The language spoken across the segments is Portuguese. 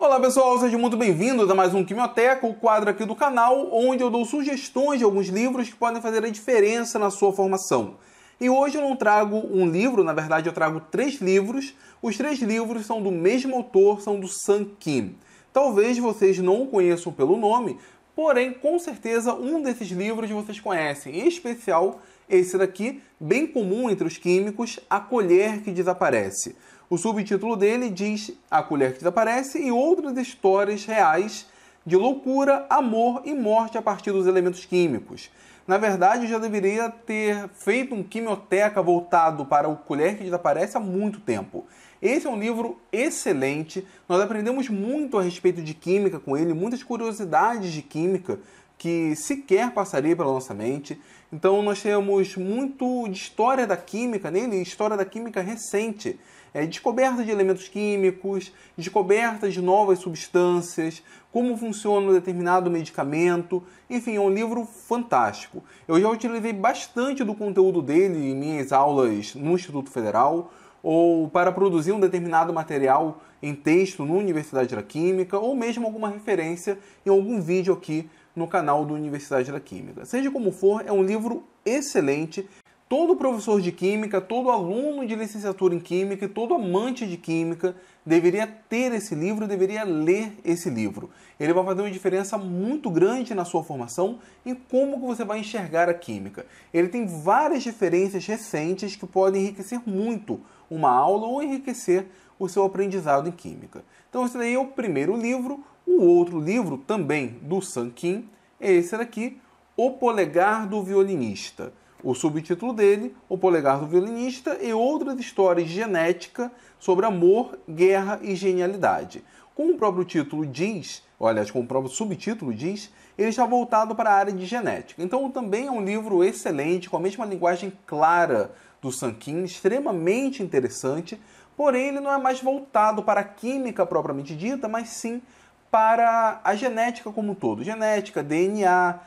Olá pessoal, sejam muito bem-vindos a mais um Quimioteca, o quadro aqui do canal, onde eu dou sugestões de alguns livros que podem fazer a diferença na sua formação. E hoje eu não trago um livro, na verdade eu trago 3 livros. Os 3 livros são do mesmo autor, são do Sun Kim. Talvez vocês não o conheçam pelo nome, porém com certeza um desses livros vocês conhecem, em especial esse daqui, bem comum entre os químicos, A Colher que Desaparece. O subtítulo dele diz A Colher que Desaparece e outras histórias reais de loucura, amor e morte a partir dos elementos químicos. Na verdade, eu já deveria ter feito um quimioteca voltado para O Colher que Desaparece há muito tempo. Esse é um livro excelente, nós aprendemos muito a respeito de química com ele, muitas curiosidades de química que sequer passaria pela nossa mente. Então nós temos muito de história da química nele, história da química recente. Descoberta de elementos químicos, descoberta de novas substâncias, como funciona um determinado medicamento. Enfim, é um livro fantástico. Eu já utilizei bastante do conteúdo dele em minhas aulas no Instituto Federal, ou para produzir um determinado material em texto na Universidade da Química, ou mesmo alguma referência em algum vídeo aqui no canal da Universidade da Química. Seja como for, é um livro excelente. Todo professor de Química, todo aluno de licenciatura em Química e todo amante de Química deveria ter esse livro, deveria ler esse livro. Ele vai fazer uma diferença muito grande na sua formação em como que você vai enxergar a Química. Ele tem várias referências recentes que podem enriquecer muito uma aula ou enriquecer o seu aprendizado em Química. Então esse daí é o primeiro livro. O outro livro, também do Sun Kim, é esse daqui, O Polegar do Violinista. O subtítulo dele, O Polegar do Violinista e outras histórias de genética sobre amor, guerra e genialidade. Como o próprio título diz, como o próprio subtítulo diz, ele está voltado para a área de genética. Então também é um livro excelente, com a mesma linguagem clara do Sun Kim, extremamente interessante, porém ele não é mais voltado para a química propriamente dita, mas sim para a genética como um todo. Genética, DNA,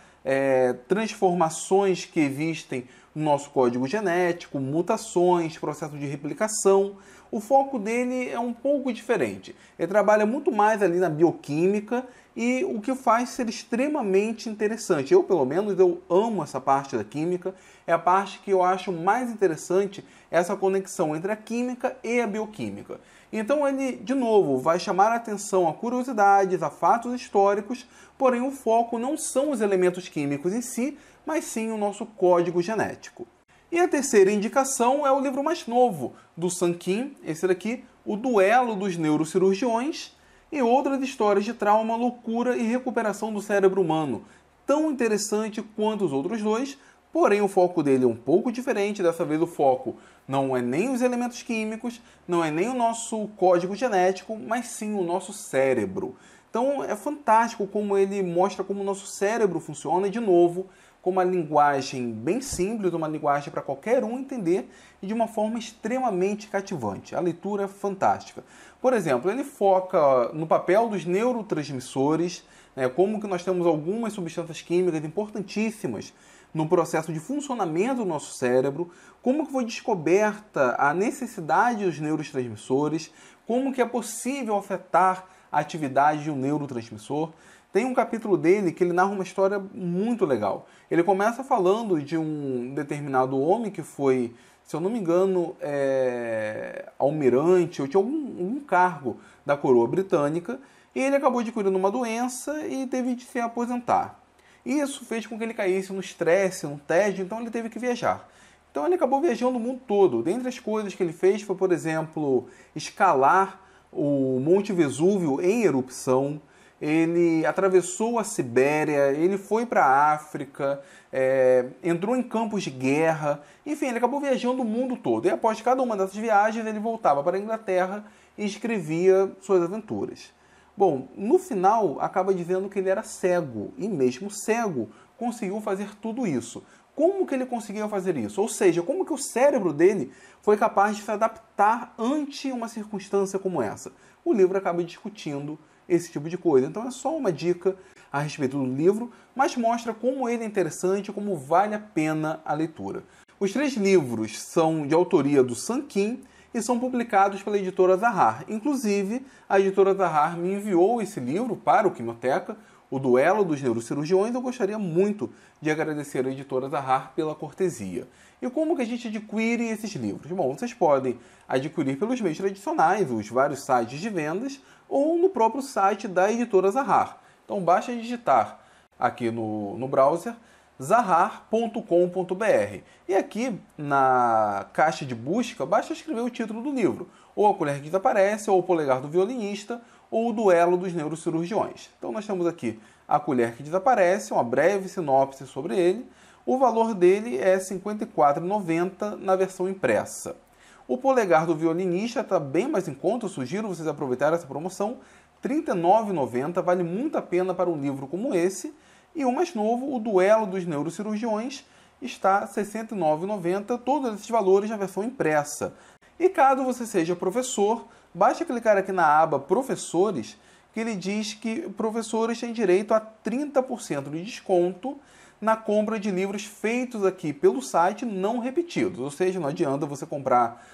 transformações que existem no nosso código genético, mutações, processo de replicação. O foco dele é um pouco diferente. Ele trabalha muito mais ali na bioquímica e o que faz ser extremamente interessante. Eu, pelo menos, eu amo essa parte da química. É a parte que eu acho mais interessante, essa conexão entre a química e a bioquímica. Então ele, de novo, vai chamar a atenção a curiosidades, a fatos históricos, porém o foco não são os elementos químicos em si, mas sim o nosso código genético. E a terceira indicação é o livro mais novo do Sun Kim, esse daqui, O Duelo dos Neurocirurgiões e outras histórias de trauma, loucura e recuperação do cérebro humano. Tão interessante quanto os outros dois, porém o foco dele é um pouco diferente. Dessa vez o foco não é nem os elementos químicos, não é nem o nosso código genético, mas sim o nosso cérebro. Então é fantástico como ele mostra como o nosso cérebro funciona, e de novo, com uma linguagem bem simples, uma linguagem para qualquer um entender e de uma forma extremamente cativante. A leitura é fantástica. Por exemplo, ele foca no papel dos neurotransmissores, como que nós temos algumas substâncias químicas importantíssimas no processo de funcionamento do nosso cérebro, como que foi descoberta a necessidade dos neurotransmissores, como que é possível afetar a atividade de um neurotransmissor. Tem um capítulo dele que ele narra uma história muito legal. Ele começa falando de um determinado homem que foi, se eu não me engano, almirante, ou tinha algum cargo da coroa britânica, e ele acabou adquirindo uma doença e teve de se aposentar. Isso fez com que ele caísse no estresse, no tédio, então ele teve que viajar. Então ele acabou viajando o mundo todo. Dentre as coisas que ele fez foi, por exemplo, escalar o Monte Vesúvio em erupção. Ele atravessou a Sibéria, ele foi para a África, entrou em campos de guerra. Enfim, ele acabou viajando o mundo todo. E após cada uma dessas viagens, ele voltava para a Inglaterra e escrevia suas aventuras. Bom, no final, acaba dizendo que ele era cego, e mesmo cego, conseguiu fazer tudo isso. Como que ele conseguiu fazer isso? Ou seja, como que o cérebro dele foi capaz de se adaptar ante uma circunstância como essa? O livro acaba discutindo esse tipo de coisa. Então é só uma dica a respeito do livro, mas mostra como ele é interessante, como vale a pena a leitura. Os 3 livros são de autoria do Sun Kim e são publicados pela editora Zahar. Inclusive, a editora Zahar me enviou esse livro para o Quimioteca, O Duelo dos Neurocirurgiões. Eu gostaria muito de agradecer a editora Zahar pela cortesia. E como que a gente adquire esses livros? Bom, vocês podem adquirir pelos meios tradicionais, os vários sites de vendas, ou no próprio site da editora Zahar. Então basta digitar aqui no browser zahar.com.br. E aqui na caixa de busca basta escrever o título do livro, ou A Colher que Desaparece, ou O Polegar do Violinista, ou O Duelo dos Neurocirurgiões. Então nós temos aqui A Colher que Desaparece, uma breve sinopse sobre ele. O valor dele é R$ 54,90 na versão impressa. O Polegar do Violinista está bem mais em conta, eu sugiro vocês aproveitarem essa promoção. R$ 39,90, vale muito a pena para um livro como esse. E o mais novo, O Duelo dos Neurocirurgiões, está R$ 69,90, todos esses valores na versão impressa. E caso você seja professor, basta clicar aqui na aba Professores, que ele diz que professores têm direito a 30% de desconto na compra de livros feitos aqui pelo site não repetidos. Ou seja, não adianta você comprar,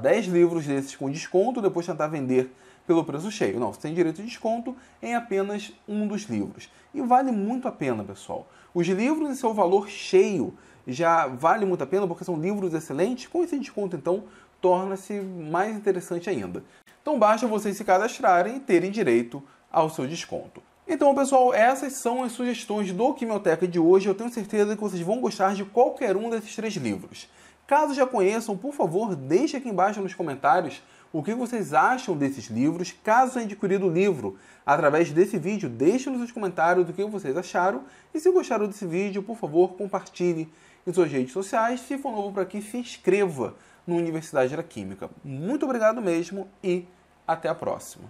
10 livros desses com desconto e depois tentar vender pelo preço cheio. Não, você tem direito de desconto em apenas um dos livros. E vale muito a pena, pessoal. Os livros em seu valor cheio já vale muito a pena porque são livros excelentes. Com esse desconto, então, torna-se mais interessante ainda. Então, basta vocês se cadastrarem e terem direito ao seu desconto. Então, pessoal, essas são as sugestões do Quimioteca de hoje. Eu tenho certeza que vocês vão gostar de qualquer um desses 3 livros. Caso já conheçam, por favor, deixe aqui embaixo nos comentários o que vocês acham desses livros. Caso tenham adquirido o livro através desse vídeo, deixe nos comentários o que vocês acharam. E se gostaram desse vídeo, por favor, compartilhe em suas redes sociais. Se for novo por aqui, se inscreva no Universidade da Química. Muito obrigado mesmo e até a próxima.